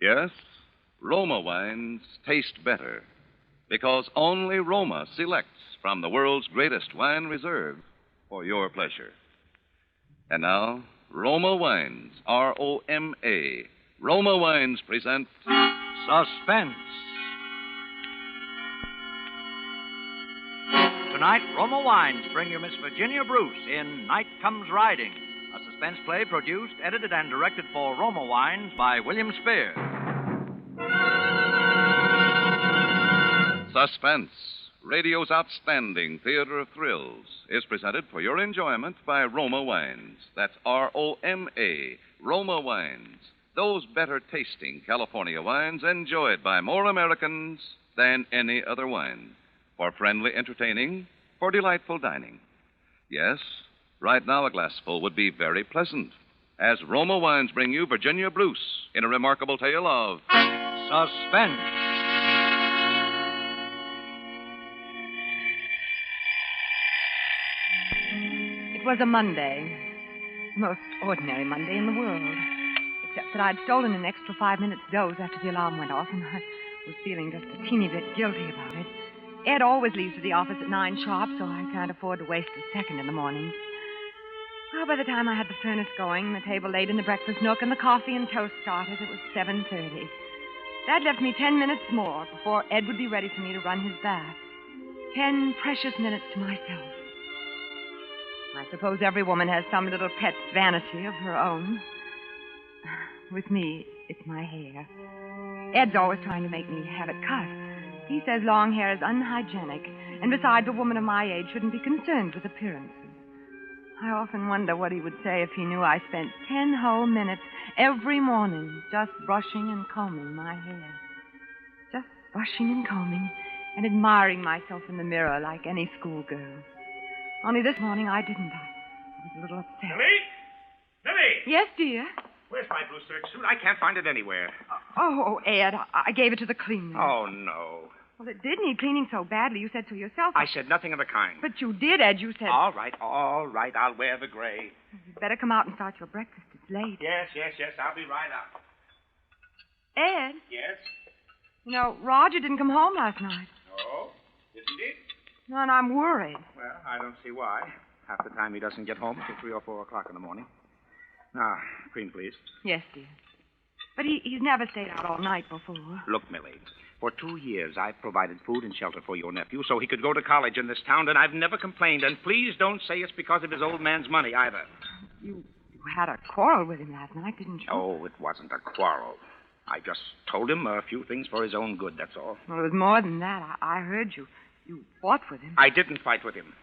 Yes, Roma wines taste better because only Roma selects from the world's greatest wine reserve for your pleasure. And now, Roma Wines, R-O-M-A. Roma Wines present Suspense. Tonight, Roma Wines bring you Miss Virginia Bruce in Night Comes Riding, a suspense play produced, edited, and directed for Roma Wines by William Spear. Suspense, radio's outstanding theater of thrills, is presented for your enjoyment by Roma Wines. That's R-O-M-A, Roma Wines. Those better-tasting California wines enjoyed by more Americans than any other wine. For friendly entertaining, for delightful dining. Yes, right now a glassful would be very pleasant, as Roma Wines bring you Virginia Bruce in a remarkable tale of Suspense. It was a Monday. The most ordinary Monday in the world. Except that I'd stolen an extra 5 minutes doze after the alarm went off, and I was feeling just a teeny bit guilty about it. Ed always leaves for the office at 9 sharp, so I can't afford to waste a second in the morning. Well, by the time I had the furnace going, the table laid in the breakfast nook, and the coffee and toast started, it was 7:30. That left me 10 minutes more before Ed would be ready for me to run his bath. 10 precious minutes to myself. I suppose every woman has some little pet vanity of her own. With me, it's my hair. Ed's always trying to make me have it cut. He says long hair is unhygienic, and besides, a woman of my age shouldn't be concerned with appearances. I often wonder what he would say if he knew I spent 10 whole minutes every morning just brushing and combing my hair. Just brushing and combing and admiring myself in the mirror like any schoolgirl. Only this morning I didn't. I was a little upset. Lily! Yes, dear? Where's my blue serge suit? I can't find it anywhere. Oh, Ed, I gave it to the cleaner. Oh, no. Well, it did need cleaning so badly. You said so yourself. I said nothing of the kind. But you did, Ed. You said... All right. I'll wear the gray. You'd better come out and start your breakfast. It's late. Yes. I'll be right out. Ed? Yes? You know, Roger didn't come home last night. Oh? Didn't he? No, and I'm worried. Well, I don't see why. Half the time he doesn't get home until 3 or 4 o'clock in the morning. Now, cream, please. Yes, dear. But he's never stayed out all night before. Look, Millie, for 2 years I've provided food and shelter for your nephew so he could go to college in this town, and I've never complained. And please don't say it's because of his old man's money either. You had a quarrel with him last night, didn't you? Oh, it wasn't a quarrel. I just told him a few things for his own good, that's all. Well, it was more than that. I heard you. You fought with him. I didn't fight with him.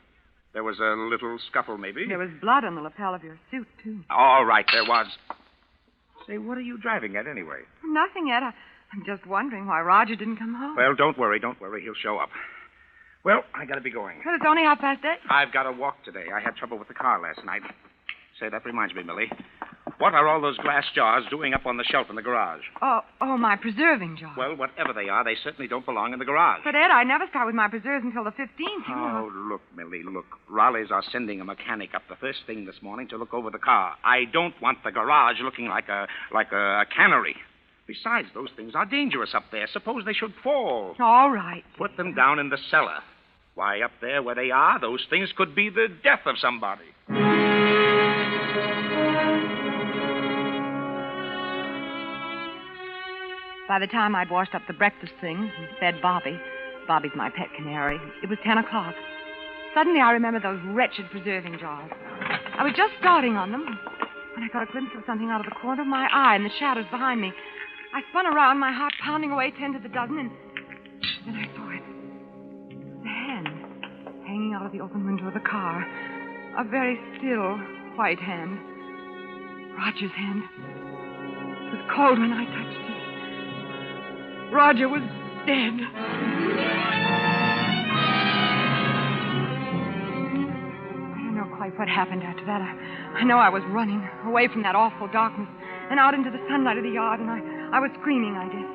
There was a little scuffle, maybe. There was blood on the lapel of your suit, too. All right, there was. Say, what are you driving at, anyway? Nothing, Ed. I'm just wondering why Roger didn't come home. Well, don't worry. He'll show up. Well, I gotta be going. Well, it's only 8:30. I've got to walk today. I had trouble with the car last night. Say, that reminds me, Millie. What are all those glass jars doing up on the shelf in the garage? Oh, my preserving jar. Well, whatever they are, they certainly don't belong in the garage. But, Ed, I never start with my preserves until the 15th. Oh, look, Millie, look. Raleighs are sending a mechanic up the first thing this morning to look over the car. I don't want the garage looking like a cannery. Besides, those things are dangerous up there. Suppose they should fall. All right. Put them down in the cellar. Why, up there where they are, those things could be the death of somebody. By the time I'd washed up the breakfast things and fed Bobby's my pet canary, it was 10 o'clock. Suddenly I remembered those wretched preserving jars. I was just starting on them when I got a glimpse of something out of the corner of my eye in the shadows behind me. I spun around, my heart pounding away 10 to the dozen, and then I saw it. The hand hanging out of the open window of the car. A very still, white hand. Roger's hand. It was cold when I touched it. Roger was dead. I don't know quite what happened after that. I know I was running away from that awful darkness and out into the sunlight of the yard, and I was screaming, I guess.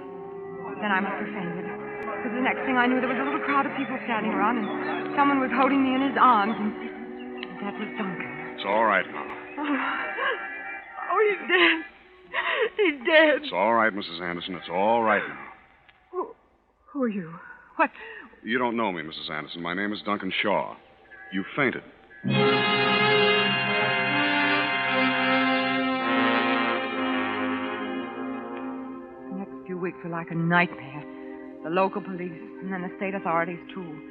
Then I must have fainted. Because the next thing I knew, there was a little crowd of people standing around, and someone was holding me in his arms, and that was Duncan. It's all right now. Oh, he's dead. He's dead. It's all right, Mrs. Anderson. It's all right now. Who are you? What? You don't know me, Mrs. Anderson. My name is Duncan Shaw. You fainted. The next few weeks were like a nightmare. The local police, and then the state authorities, too.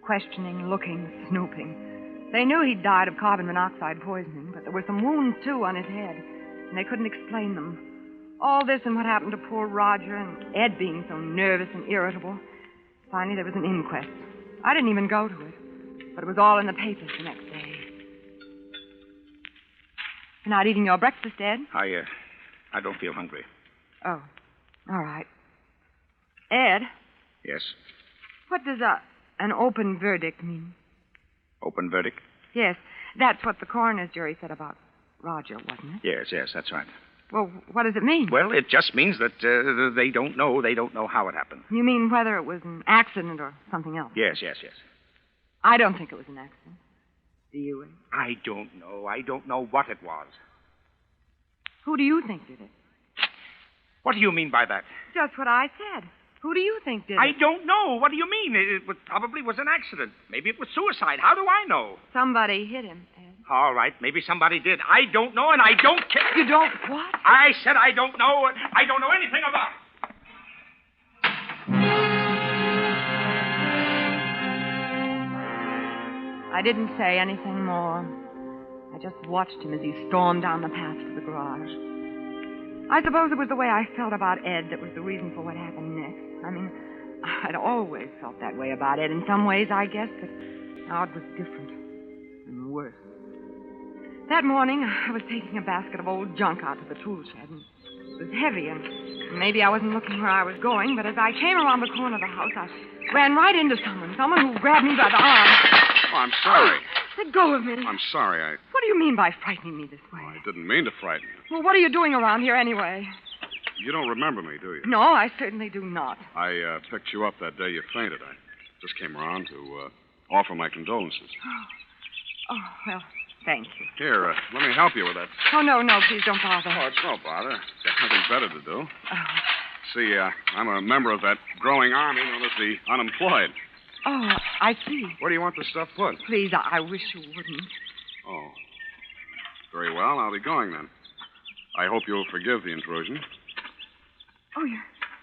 Questioning, looking, snooping. They knew he'd died of carbon monoxide poisoning, but there were some wounds, too, on his head, and they couldn't explain them. All this and what happened to poor Roger and Ed being so nervous and irritable. Finally, there was an inquest. I didn't even go to it, but it was all in the papers the next day. You're not eating your breakfast, Ed? I don't feel hungry. Oh, all right. Ed, Yes? what does an open verdict mean? Open verdict? Yes, that's what the coroner's jury said about Roger, wasn't it? Yes, that's right. Well, what does it mean? Well, it just means that they don't know. They don't know how it happened. You mean whether it was an accident or something else? Yes. I don't think it was an accident. Do you, Ed? I don't know. I don't know what it was. Who do you think did it? What do you mean by that? Just what I said. Who do you think did it? I don't know. What do you mean? It probably was an accident. Maybe it was suicide. How do I know? Somebody hit him, Ed. All right, maybe somebody did. I don't know, and I don't care. You don't what? I said I don't know, and I don't know anything about it. I didn't say anything more. I just watched him as he stormed down the path to the garage. I suppose it was the way I felt about Ed that was the reason for what happened next. I mean, I'd always felt that way about Ed in some ways, I guess, but now it was different and worse. That morning, I was taking a basket of old junk out to the tool shed, and it was heavy, and maybe I wasn't looking where I was going, but as I came around the corner of the house, I ran right into someone who grabbed me by the arm. Oh, I'm sorry. Let go of me. I'm sorry. What do you mean by frightening me this way? I didn't mean to frighten you. Well, what are you doing around here anyway? You don't remember me, do you? No, I certainly do not. I picked you up that day you fainted. I just came around to offer my condolences. Oh, well, thank you. Here, let me help you with that. Oh, no, please don't bother. Oh, it's no bother. Got nothing better to do. Oh. See, I'm a member of that growing army known as the unemployed. Oh, I see. Where do you want the stuff put? Please, I wish you wouldn't. Oh. Very well, I'll be going then. I hope you'll forgive the intrusion. Oh,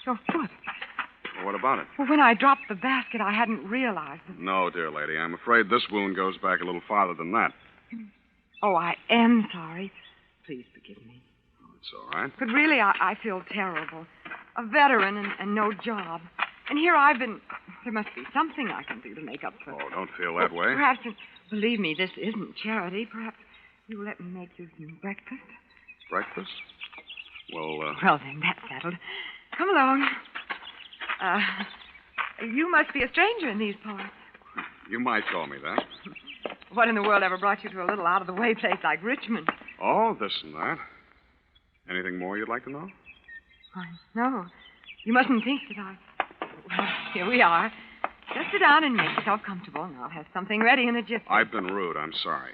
your foot. Well, what about it? Well, when I dropped the basket, I hadn't realized it. No, dear lady. I'm afraid this wound goes back a little farther than that. Oh, I am sorry. Please forgive me. Oh, it's all right. But really, I feel terrible. A veteran and no job. And here I've been... There must be something I can do to make up for... Oh, don't feel that way. Perhaps... Believe me, this isn't charity. Perhaps you'll let me make you some breakfast. Breakfast? Well, Well, then, that's settled. Come along. You must be a stranger in these parts. you might call me that. What in the world ever brought you to a little out-of-the-way place like Richmond? Oh, this and that. Anything more you'd like to know? No. You mustn't think that I... Well, here we are. Just sit down and make yourself comfortable, and I'll have something ready in a jiffy. I've been rude. I'm sorry.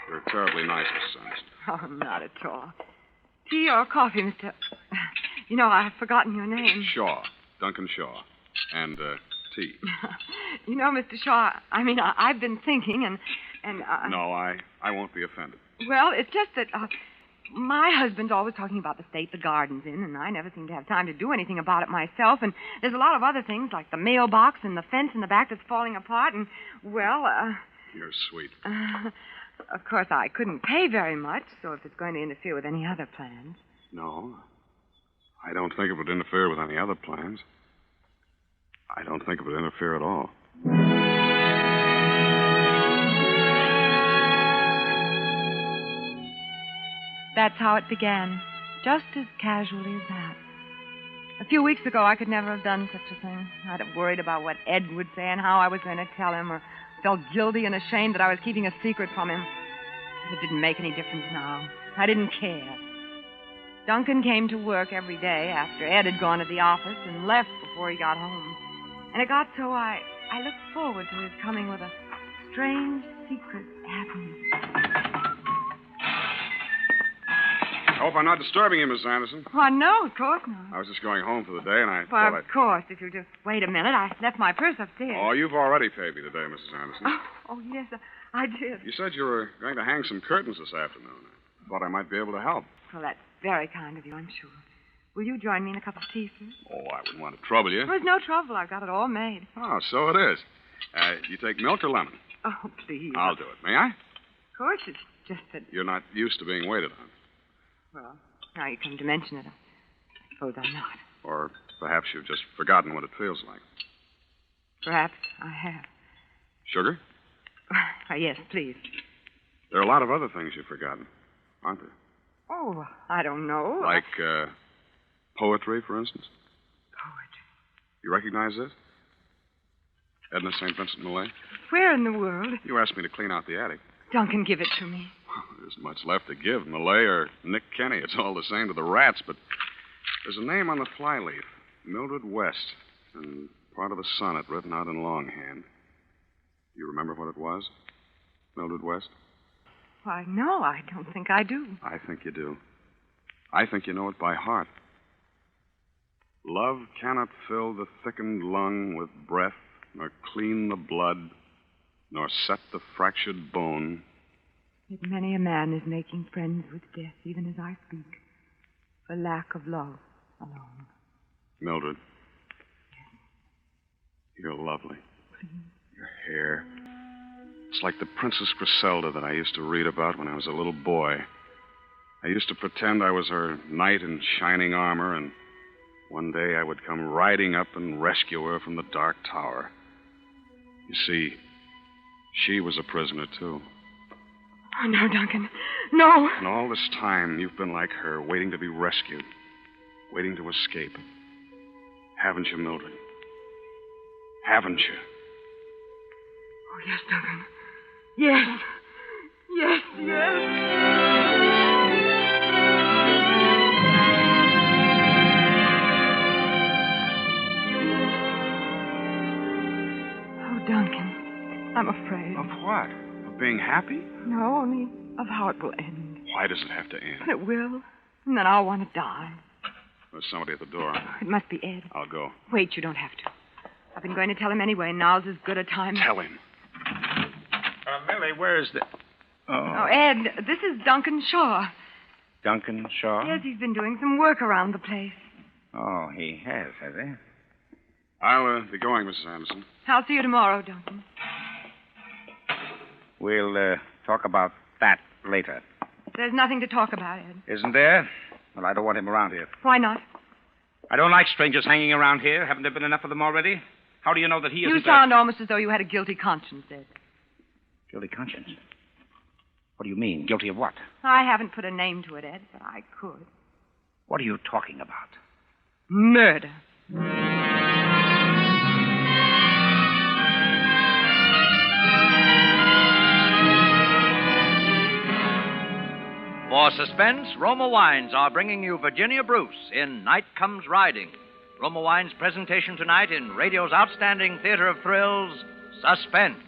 You're terribly nice, Miss Anderson. Oh, not at all. Tea or coffee, Mr... You know, I've forgotten your name. Shaw. Duncan Shaw. And, tea. You know, Mr. Shaw, I've been thinking, and No, I won't be offended. Well, it's just that, my husband's always talking about the state the garden's in, and I never seem to have time to do anything about it myself, and there's a lot of other things, like the mailbox and the fence in the back that's falling apart, and, well, You're sweet. Of course, I couldn't pay very much, so if it's going to interfere with any other plans... No. I don't think it would interfere with any other plans. I don't think it would interfere at all. That's how it began, just as casually as that. A few weeks ago, I could never have done such a thing. I'd have worried about what Ed would say and how I was going to tell him, or felt guilty and ashamed that I was keeping a secret from him. It didn't make any difference now. I didn't care. Duncan came to work every day after Ed had gone to the office and left before he got home. And it got so I looked forward to his coming with a strange, secret happiness. Hope I'm not disturbing you, Miss Anderson. Why, no, of course not. I was just going home for the day, and I Well, thought of course, if you'll just wait a minute. I left my purse upstairs. Oh, you've already paid me today, Mrs. Anderson. Oh, yes, I did. You said you were going to hang some curtains this afternoon. I thought I might be able to help. Well, that's very kind of you, I'm sure. Will you join me in a cup of tea, sir? Oh, I wouldn't want to trouble you. There's no trouble. I've got it all made. Oh, so it is. You take milk or lemon? Oh, please. I'll do it. May I? Of course, it's just that... You're not used to being waited on. Well, now you come to mention it, I suppose I'm not. Or perhaps you've just forgotten what it feels like. Perhaps I have. Sugar? Yes, please. There are a lot of other things you've forgotten, aren't there? Oh, I don't know. Like poetry, for instance? Poetry. You recognize this? Edna St. Vincent Millay? Where in the world? You asked me to clean out the attic. Duncan, give it to me. There isn't much left to give. Millay or Nick Kenny. It's all the same to the rats, but there's a name on the flyleaf. Mildred West. And part of a sonnet written out in longhand. You remember what it was? Mildred West? Why, no, I don't think I do. I think you do. I think you know it by heart. Love cannot fill the thickened lung with breath, nor clean the blood, nor set the fractured bone. Yet many a man is making friends with death, even as I speak, for lack of love alone. Mildred. You're lovely. Your hair. It's like the Princess Griselda that I used to read about when I was a little boy. I used to pretend I was her knight in shining armor, and one day I would come riding up and rescue her from the dark tower. You see, she was a prisoner, too. Oh, no, Duncan. No. And all this time, you've been like her, waiting to be rescued, waiting to escape. Haven't you, Mildred? Haven't you? Oh, yes, Duncan. Yes. Yes, yes. Oh, Duncan, I'm afraid. Of what? Of being happy? No, only of how it will end. Why does it have to end? But it will. And then I'll want to die. There's somebody at the door. It must be Ed. I'll go. Wait, you don't have to. I've been going to tell him anyway. Now's as good a time. Tell him. Millie, where's the... Oh, Ed, this is Duncan Shaw. Duncan Shaw? Yes, he's been doing some work around the place. Oh, he has he? I'll be going, Mrs. Anderson. I'll see you tomorrow, Duncan. We'll talk about that later. There's nothing to talk about, Ed. Isn't there? Well, I don't want him around here. Why not? I don't like strangers hanging around here. Haven't there been enough of them already? How do you know that he isn't... You sound almost as though you had a guilty conscience, Ed. Guilty conscience? What do you mean? Guilty of what? I haven't put a name to it, Ed, but I could. What are you talking about? Murder. For suspense, Roma Wines are bringing you Virginia Bruce in Night Comes Riding. Roma Wines' presentation tonight in radio's outstanding theater of thrills, Suspense.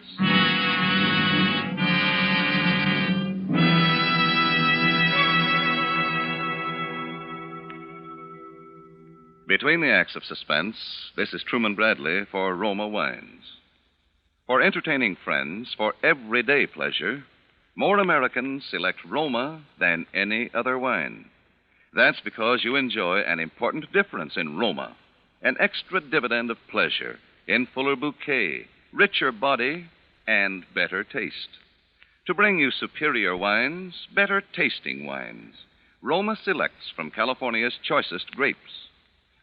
Between the acts of suspense, this is Truman Bradley for Roma Wines. For entertaining friends, for everyday pleasure, more Americans select Roma than any other wine. That's because you enjoy an important difference in Roma, an extra dividend of pleasure in fuller bouquet, richer body, and better taste. To bring you superior wines, better tasting wines, Roma selects from California's choicest grapes.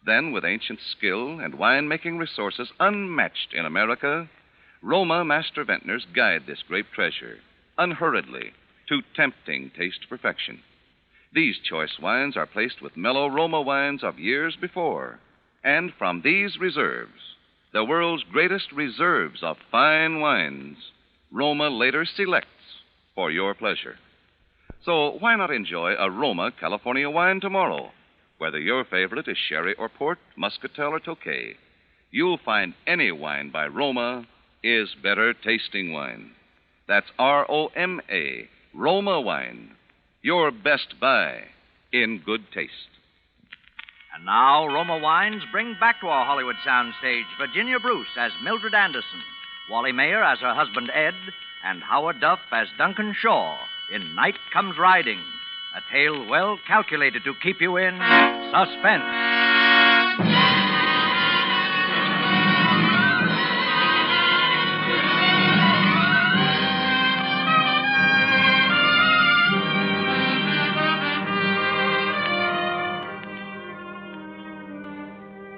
Then, with ancient skill and wine-making resources unmatched in America, Roma master vintners guide this grape treasure, unhurriedly, to tempting taste perfection. These choice wines are placed with mellow Roma wines of years before, and from these reserves, the world's greatest reserves of fine wines, Roma later selects for your pleasure. So why not enjoy a Roma California wine tomorrow? Whether your favorite is sherry or port, muscatel or tokay, you'll find any wine by Roma is better tasting wine. That's Roma, Roma wine. Your best buy in good taste. And now, Roma Wines bring back to our Hollywood soundstage Virginia Bruce as Mildred Anderson, Wally Mayer as her husband Ed, and Howard Duff as Duncan Shaw in Night Comes Riding, a tale well calculated to keep you in suspense.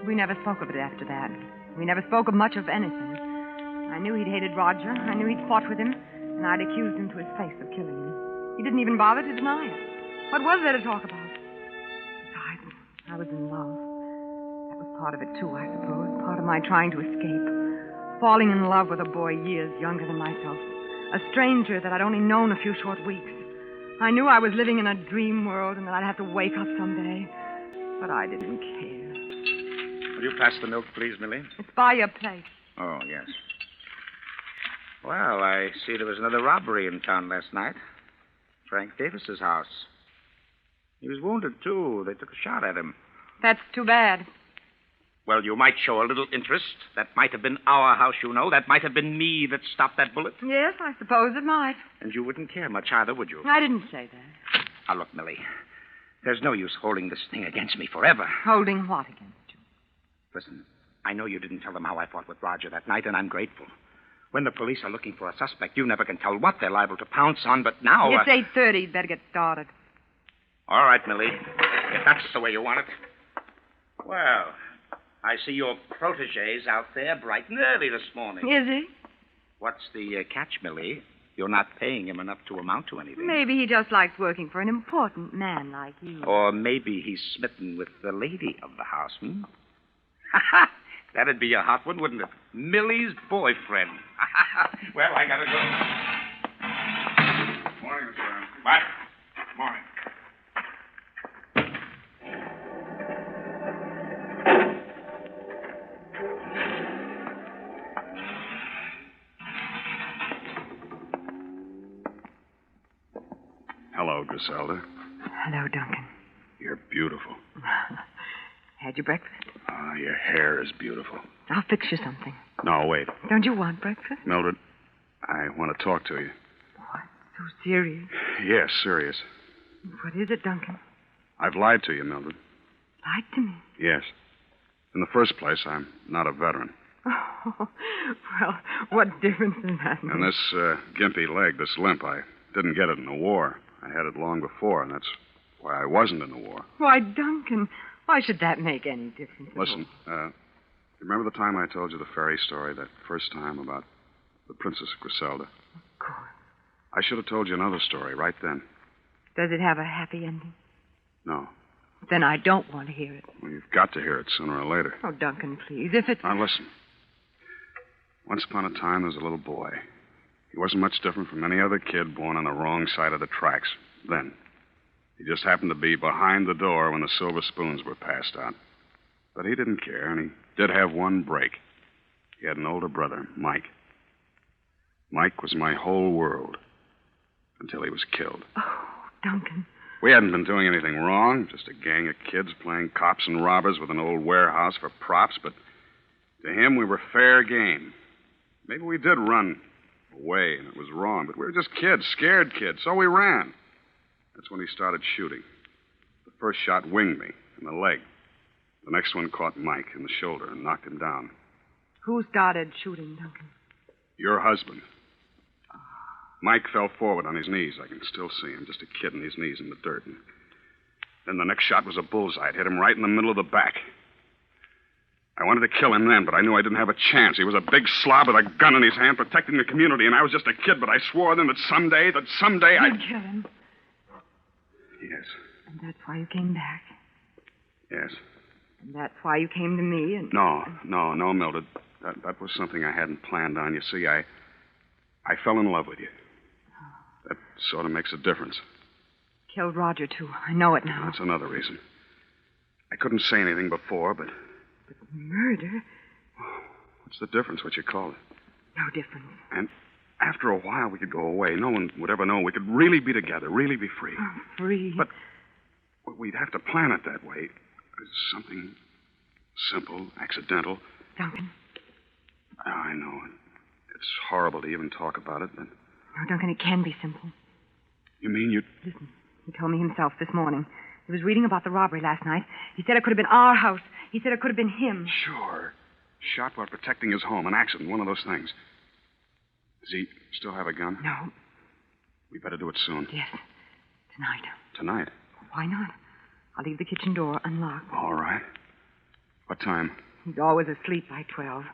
We never spoke of it after that. We never spoke of much of anything. I knew he'd hated Roger. I knew he'd fought with him. And I'd accused him to his face of killing him. He didn't even bother to deny it. What was there to talk about? Besides, I was in love. That was part of it, too, I suppose. Part of my trying to escape. Falling in love with a boy years younger than myself. A stranger that I'd only known a few short weeks. I knew I was living in a dream world and that I'd have to wake up someday. But I didn't care. Will you pass the milk, please, Millie? It's by your place. Oh, yes. Well, I see there was another robbery in town last night. Frank Davis's house. He was wounded, too. They took a shot at him. That's too bad. Well, you might show a little interest. That might have been our house, you know. That might have been me that stopped that bullet. Yes, I suppose it might. And you wouldn't care much either, would you? I didn't say that. Now, look, Millie. There's no use holding this thing against me forever. Holding what against you? Listen, I know you didn't tell them how I fought with Roger that night, and I'm grateful. When the police are looking for a suspect, you never can tell what they're liable to pounce on, but now... It's 8:30. You'd better get started. All right, Millie. If that's the way you want it. Well, I see your protege's out there bright and early this morning. Is he? What's the catch, Millie? You're not paying him enough to amount to anything. Maybe he just likes working for an important man like you. Or maybe he's smitten with the lady of the house, hmm? That'd be a hot one, wouldn't it? Millie's boyfriend. Well, I gotta go. Morning, sir. What? Morning. Hello, Griselda. Hello, Duncan. You're beautiful. Had your breakfast? Your hair is beautiful. I'll fix you something. No, wait. Don't you want breakfast? Mildred, I want to talk to you. What? So serious? Yes, serious. What is it, Duncan? I've lied to you, Mildred. Lied to me? Yes. In the first place, I'm not a veteran. Oh, well, what difference does that make? And this gimpy leg, this limp, I didn't get it in the war. I had it long before, and that's why I wasn't in the war. Why, Duncan, why should that make any difference? Listen, remember the time I told you the fairy story, that first time about the Princess Griselda? Of course. I should have told you another story right then. Does it have a happy ending? No. Then I don't want to hear it. Well, you've got to hear it sooner or later. Oh, Duncan, please, if it's... Now, listen. Once upon a time, there was a little boy. He wasn't much different from any other kid born on the wrong side of the tracks. Then, he just happened to be behind the door when the silver spoons were passed out. But he didn't care, and he did have one break. He had an older brother, Mike. Mike was my whole world until he was killed. Oh, Duncan. We hadn't been doing anything wrong, just a gang of kids playing cops and robbers with an old warehouse for props, but to him we were fair game. Maybe we did run away, and it was wrong, but we were just kids, scared kids, so we ran. That's when he started shooting. The first shot winged me in the leg. The next one caught Mike in the shoulder and knocked him down. Who started shooting, Duncan? Your husband. Mike fell forward on his knees. I can still see him, just a kid on his knees in the dirt. And then the next shot was a bullseye. It hit him right in the middle of the back. I wanted to kill him then, but I knew I didn't have a chance. He was a big slob with a gun in his hand protecting the community, and I was just a kid, but I swore then that someday You'd kill him. Yes. And that's why you came back. Yes. And that's why you came to me and... No, Mildred. That was something I hadn't planned on. You see, I fell in love with you. That sort of makes a difference. Killed Roger, too. I know it now. That's another reason. I couldn't say anything before, but... But murder? What's the difference, what you call it? No difference. And after a while, we could go away. No one would ever know. We could really be together, really be free. Oh, free? But Well, we'd have to plan it that way. Something simple, accidental. Duncan. I know. It's horrible to even talk about it, but... No, Duncan, it can be simple. You mean you... Listen, he told me himself this morning. He was reading about the robbery last night. He said it could have been our house. He said it could have been him. Sure. Shot while protecting his home. An accident, one of those things. Does he still have a gun? No. We better do it soon. Yes. Tonight. Tonight? Why not? I'll leave the kitchen door unlocked. All right. What time? He's always asleep by 12.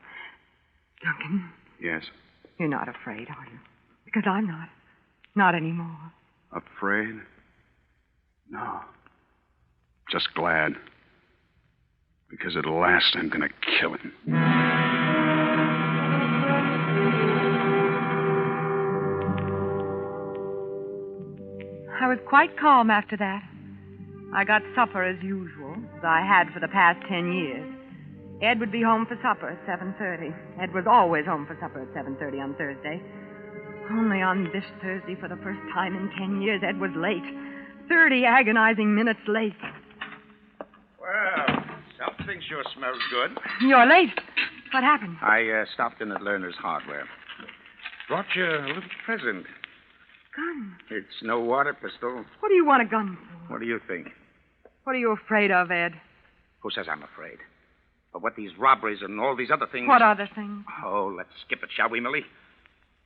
Duncan. Yes. You're not afraid, are you? Because I'm not. Not anymore. Afraid? No. Just glad. Because at last I'm going to kill him. I was quite calm after that. I got supper as usual, as I had for the past 10 years. Ed would be home for supper at 7:30. Ed was always home for supper at 7:30 on Thursday. Only on this Thursday, for the first time in 10 years, Ed was late. 30 agonizing minutes late. Well, something sure smells good. You're late. What happened? I stopped in at Lerner's Hardware. Brought you a little present. Gun. It's no water pistol. What do you want a gun for? What do you think? What are you afraid of, Ed? Who says I'm afraid? But what these robberies and all these other things... What other things? Oh, let's skip it, shall we, Millie?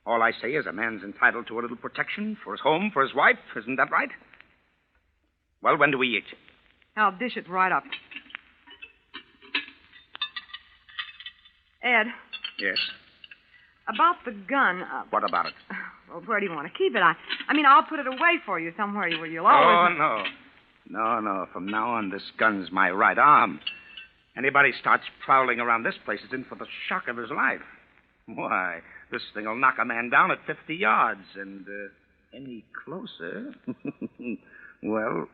All I say is a man's entitled to a little protection for his home, for his wife. Isn't that right? Well, when do we eat? I'll dish it right up. Ed. Yes? About the gun. What about it? Well, where do you want to keep it? I mean, I'll put it away for you somewhere where you'll always... Oh, no. No. From now on, this gun's my right arm. Anybody starts prowling around this place is in for the shock of his life. Why, this thing will knock a man down at 50 yards. And any closer... Well,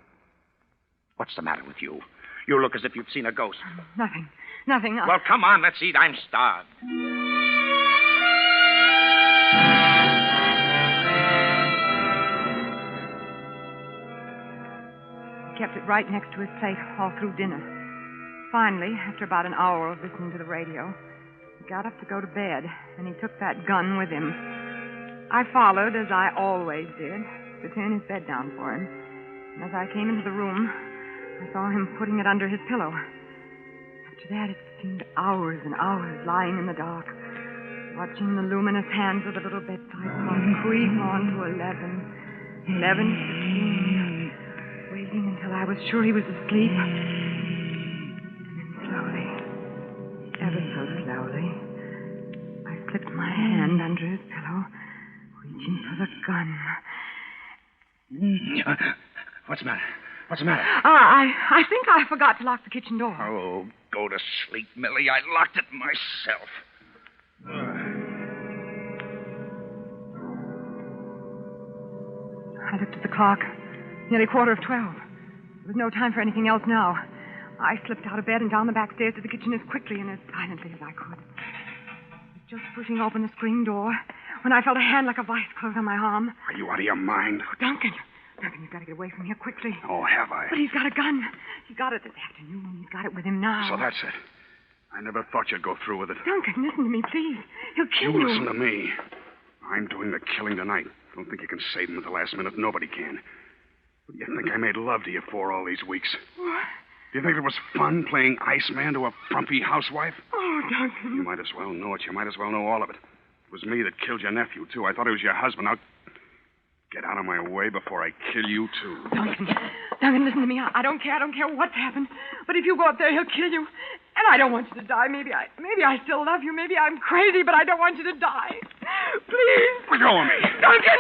what's the matter with you? You look as if you've seen a ghost. Nothing. Well, come on, let's eat. I'm starved. He kept it right next to his plate all through dinner. Finally, after about an hour of listening to the radio, he got up to go to bed, and he took that gun with him. I followed, as I always did, to turn his bed down for him. And as I came into the room, I saw him putting it under his pillow. After that, it seemed hours and hours lying in the dark, watching the luminous hands of the little bedside clock creep on to 11, 11:15, waiting until I was sure he was asleep. Slowly, ever so slowly, I slipped my hand under his pillow, reaching for the gun. What's the matter? What's the matter? I think I forgot to lock the kitchen door. Oh, go to sleep, Millie. I locked it myself. I looked at the clock. Nearly 12:15. There was no time for anything else now. I slipped out of bed and down the back stairs to the kitchen as quickly and as silently as I could. I was just pushing open the screen door when I felt a hand like a vice close on my arm. Are you out of your mind? Oh, Duncan, you've got to get away from here quickly. Oh, have I? But he's got a gun. He got it this afternoon. He's got it with him now. So that's it. I never thought you'd go through with it. Duncan, listen to me, please. He'll kill you. You listen to me. I'm doing the killing tonight. Don't think you can save him at the last minute. Nobody can. What do you think I made love to you for all these weeks? What? Do you think it was fun playing Iceman to a frumpy housewife? Oh, Duncan. You might as well know it. You might as well know all of it. It was me that killed your nephew, too. I thought he was your husband. Now, get out of my way before I kill you, too. Duncan, listen to me. I don't care. I don't care what's happened. But if you go up there, he'll kill you. And I don't want you to die. Maybe I still love you. Maybe I'm crazy, but I don't want you to die. Please. Let go of me. Duncan!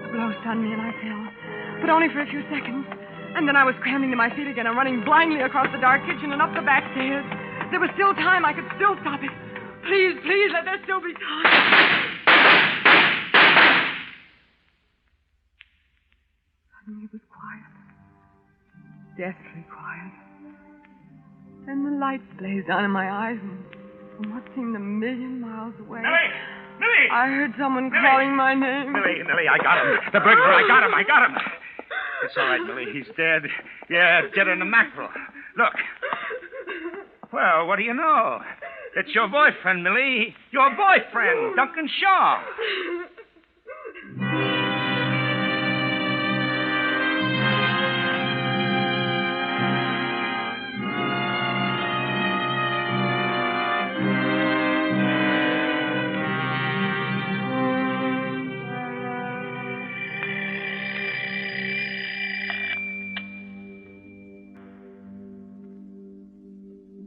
The blow stunned me and I fell. But only for a few seconds. And then I was scrambling to my feet again and running blindly across the dark kitchen and up the back stairs. There was still time. I could still stop it. Please, let there still be time. Suddenly it was quiet. Deathly quiet. Then the lights blazed on in my eyes, and from what seemed a million miles away... Millie! Millie! I heard someone calling my name. Millie, I got him. The burglar, I got him. It's all right, Millie. He's dead. Yeah, dead in the mackerel. Look. Well, what do you know? It's your boyfriend, Millie. Your boyfriend, Duncan Shaw.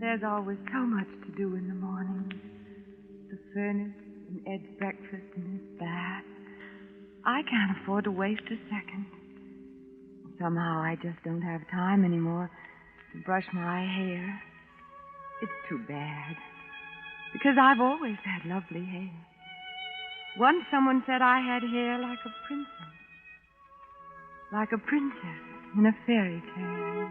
There's always so much to do in the morning. The furnace and Ed's breakfast and his bath. I can't afford to waste a second. Somehow I just don't have time anymore to brush my hair. It's too bad. Because I've always had lovely hair. Once someone said I had hair like a princess. Like a princess in a fairy tale.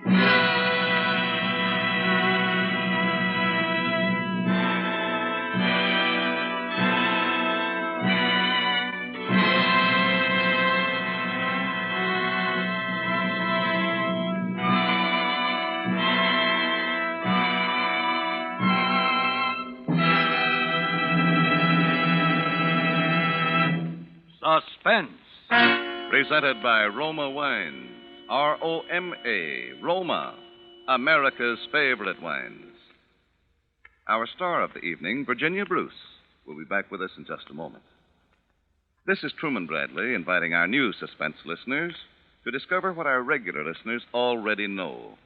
Suspense. Presented by Roma Wines. R-O-M-A. Roma. America's favorite wines. Our star of the evening, Virginia Bruce, will be back with us in just a moment. This is Truman Bradley inviting our new suspense listeners to discover what our regular listeners already know.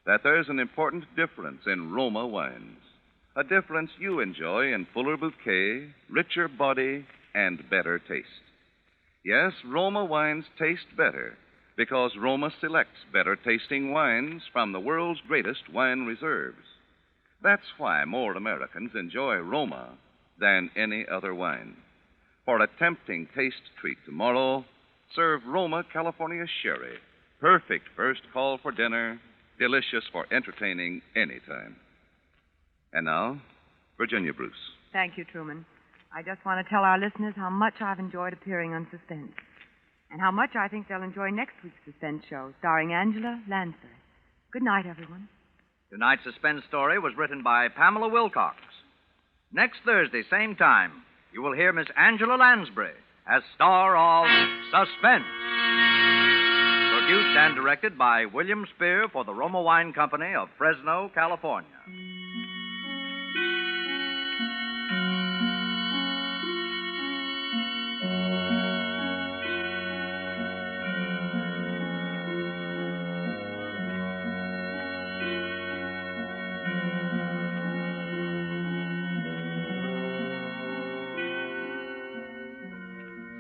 That there's an important difference in Roma wines. A difference you enjoy in fuller bouquet, richer body, and better taste. Yes, Roma wines taste better because Roma selects better tasting wines from the world's greatest wine reserves. That's why more Americans enjoy Roma than any other wine. For a tempting taste treat tomorrow, serve Roma California Sherry. Perfect first call for dinner, delicious for entertaining anytime. And now, Virginia Bruce. Thank you, Truman. I just want to tell our listeners how much I've enjoyed appearing on Suspense. And how much I think they'll enjoy next week's Suspense show, starring Angela Lansbury. Good night, everyone. Tonight's suspense story was written by Pamela Wilcox. Next Thursday, same time, you will hear Miss Angela Lansbury as star of Suspense. Produced and directed by William Spear for the Roma Wine Company of Fresno, California.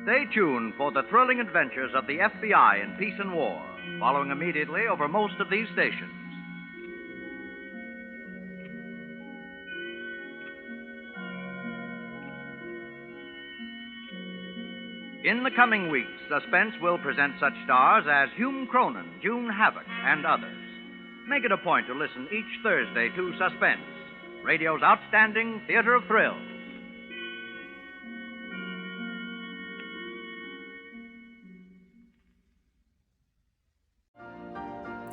Stay tuned for the thrilling adventures of the FBI in peace and war, following immediately over most of these stations. In the coming weeks, Suspense will present such stars as Hume Cronin, June Havoc, and others. Make it a point to listen each Thursday to Suspense, radio's outstanding theater of thrills.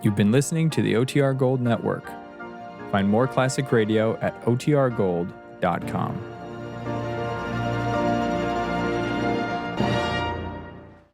You've been listening to the OTR Gold Network. Find more classic radio at otrgold.com.